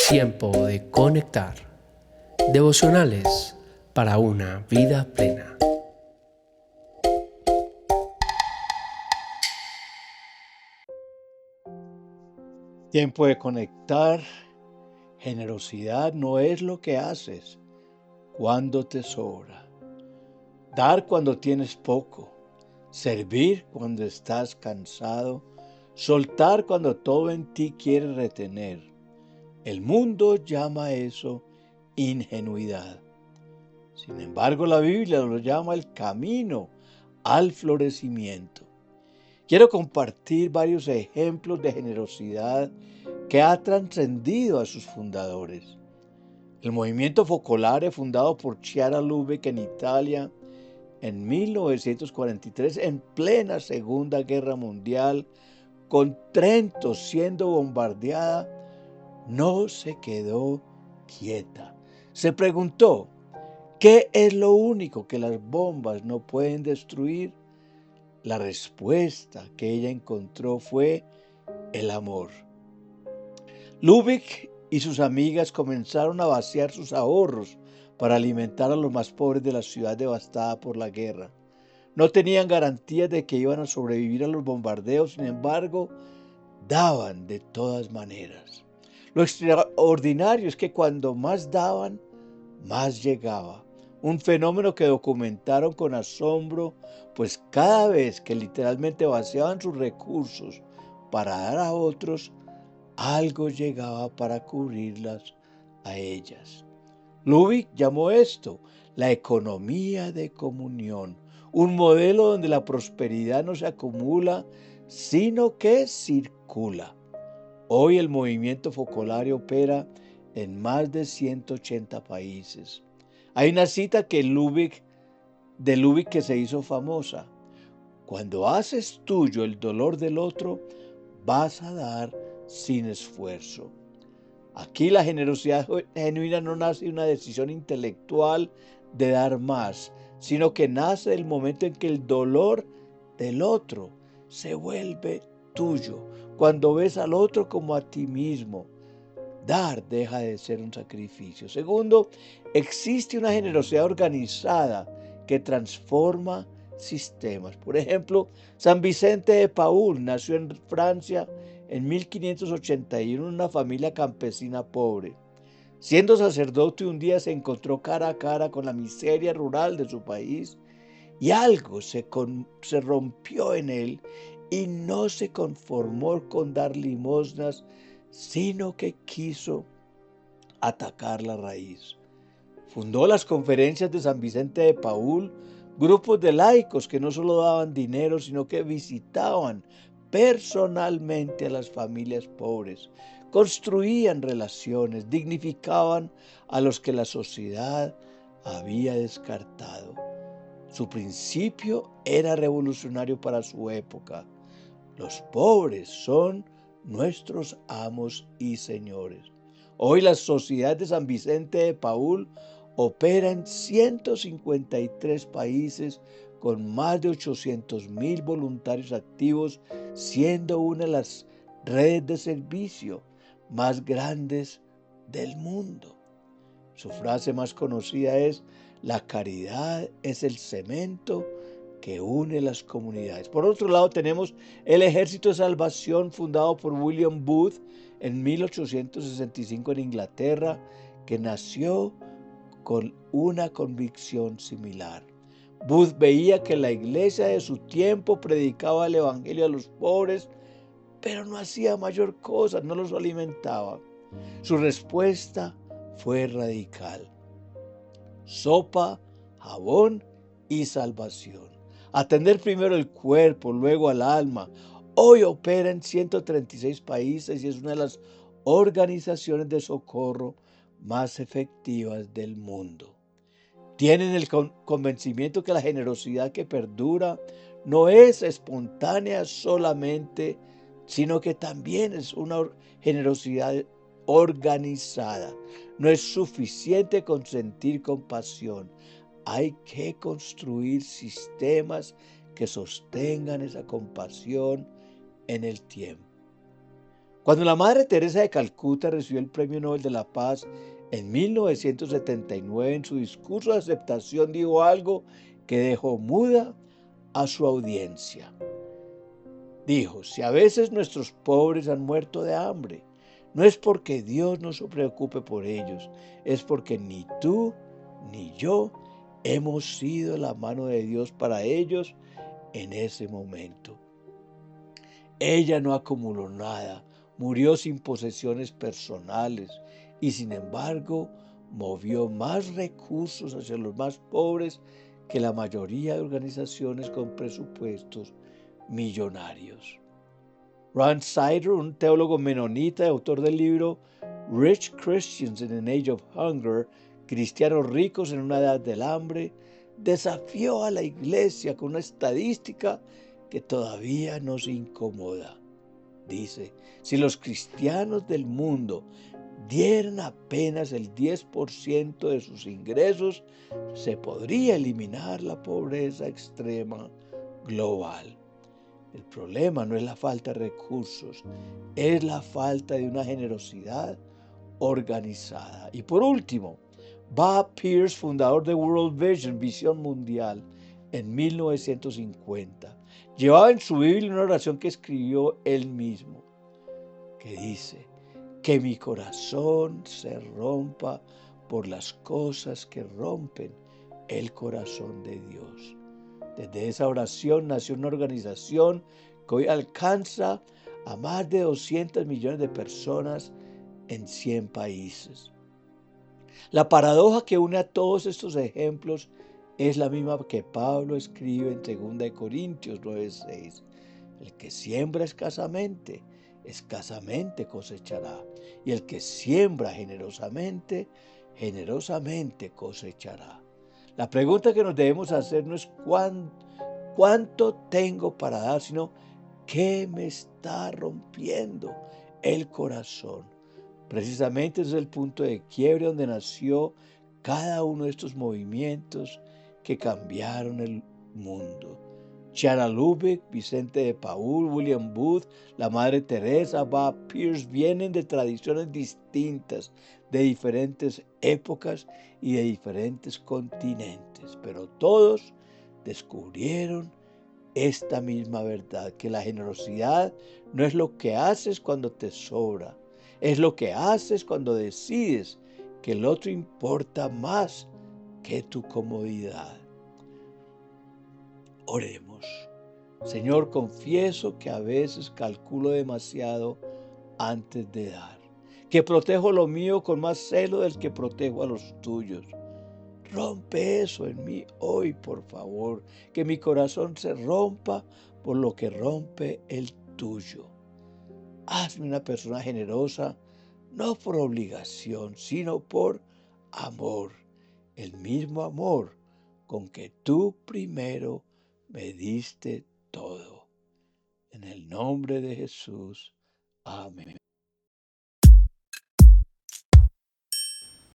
Tiempo de conectar. Devocionales para una vida plena. Tiempo de conectar. Generosidad no es lo que haces cuando te sobra. Dar cuando tienes poco. Servir cuando estás cansado. Soltar cuando todo en ti quiere retener. El mundo llama a eso ingenuidad. Sin embargo, la Biblia lo llama el camino al florecimiento. Quiero compartir varios ejemplos de generosidad que ha trascendido a sus fundadores. El movimiento Focolare, fundado por Chiara Lubich en Italia en 1943, en plena Segunda Guerra Mundial, con Trento siendo bombardeada, no se quedó quieta. Se preguntó, ¿qué es lo único que las bombas no pueden destruir? La respuesta que ella encontró fue el amor. Lubich y sus amigas comenzaron a vaciar sus ahorros para alimentar a los más pobres de la ciudad devastada por la guerra. No tenían garantías de que iban a sobrevivir a los bombardeos, sin embargo, daban de todas maneras. Lo extraordinario es que cuando más daban, más llegaba. Un fenómeno que documentaron con asombro, pues cada vez que literalmente vaciaban sus recursos para dar a otros, algo llegaba para cubrirlas a ellas. Lubich llamó esto la economía de comunión, un modelo donde la prosperidad no se acumula, sino que circula. Hoy el movimiento Focolare opera en más de 180 países. Hay una cita de Lubich que se hizo famosa. Cuando haces tuyo el dolor del otro, vas a dar sin esfuerzo. Aquí la generosidad genuina no nace de una decisión intelectual de dar más, sino que nace del momento en que el dolor del otro se vuelve tuyo, cuando ves al otro como a ti mismo. Dar deja de ser un sacrificio. Segundo, existe una generosidad organizada que transforma sistemas. Por ejemplo, San Vicente de Paúl nació en Francia en 1581 en una familia campesina pobre. Siendo sacerdote, un día se encontró cara a cara con la miseria rural de su país y algo se rompió en él y no se conformó con dar limosnas, sino que quiso atacar la raíz. Fundó las conferencias de San Vicente de Paúl, grupos de laicos que no solo daban dinero, sino que visitaban personalmente a las familias pobres, construían relaciones, dignificaban a los que la sociedad había descartado. Su principio era revolucionario para su época. Los pobres son nuestros amos y señores. Hoy la Sociedad de San Vicente de Paúl opera en 153 países con más de 800,000 voluntarios activos, siendo una de las redes de servicio más grandes del mundo. Su frase más conocida es: la caridad es el cemento que une las comunidades. Por otro lado, tenemos el Ejército de Salvación, fundado por William Booth en 1865 en Inglaterra, que nació con una convicción similar. Booth veía que la iglesia de su tiempo predicaba el evangelio a los pobres, pero no hacía mayor cosa, no los alimentaba. Su respuesta fue radical: sopa, jabón y salvación. Atender primero el cuerpo, luego al alma. Hoy opera en 136 países y es una de las organizaciones de socorro más efectivas del mundo. Tienen el convencimiento que la generosidad que perdura no es espontánea solamente, sino que también es una generosidad organizada. No es suficiente con sentir compasión. Hay que construir sistemas que sostengan esa compasión en el tiempo. Cuando la Madre Teresa de Calcuta recibió el Premio Nobel de la Paz en 1979, en su discurso de aceptación dijo algo que dejó muda a su audiencia. Dijo: si a veces nuestros pobres han muerto de hambre, no es porque Dios no se preocupe por ellos, es porque ni tú ni yo hemos sido la mano de Dios para ellos en ese momento. Ella no acumuló nada, murió sin posesiones personales y sin embargo movió más recursos hacia los más pobres que la mayoría de organizaciones con presupuestos millonarios. Ron Sider, un teólogo menonita y autor del libro Rich Christians in an Age of Hunger, cristianos ricos en una edad del hambre, desafió a la iglesia con una estadística que todavía nos incomoda. Dice: si los cristianos del mundo dieran apenas el 10% de sus ingresos, se podría eliminar la pobreza extrema global. El problema no es la falta de recursos, es la falta de una generosidad organizada. Y por último, Bob Pierce, fundador de World Vision, Visión Mundial, en 1950, llevaba en su Biblia una oración que escribió él mismo, que dice: que mi corazón se rompa por las cosas que rompen el corazón de Dios. Desde esa oración nació una organización que hoy alcanza a más de 200 millones de personas en 100 países. La paradoja que une a todos estos ejemplos es la misma que Pablo escribe en 2 Corintios 9:6. El que siembra escasamente, escasamente cosechará. Y el que siembra generosamente, generosamente cosechará. La pregunta que nos debemos hacer no es cuánto tengo para dar, sino qué me está rompiendo el corazón. Precisamente ese es el punto de quiebre donde nació cada uno de estos movimientos que cambiaron el mundo. Chiara Lubbock, Vicente de Paul, William Booth, la Madre Teresa, Bob Pierce vienen de tradiciones distintas, de diferentes épocas y de diferentes continentes, pero todos descubrieron esta misma verdad, que la generosidad no es lo que haces cuando te sobra, es lo que haces cuando decides que el otro importa más que tu comodidad. Oremos. Señor, confieso que a veces calculo demasiado antes de dar, que protejo lo mío con más celo del que protejo a los tuyos. Rompe eso en mí hoy, por favor, que mi corazón se rompa por lo que rompe el tuyo. Hazme una persona generosa, no por obligación, sino por amor, el mismo amor con que tú primero me diste todo. En el nombre de Jesús. Amén.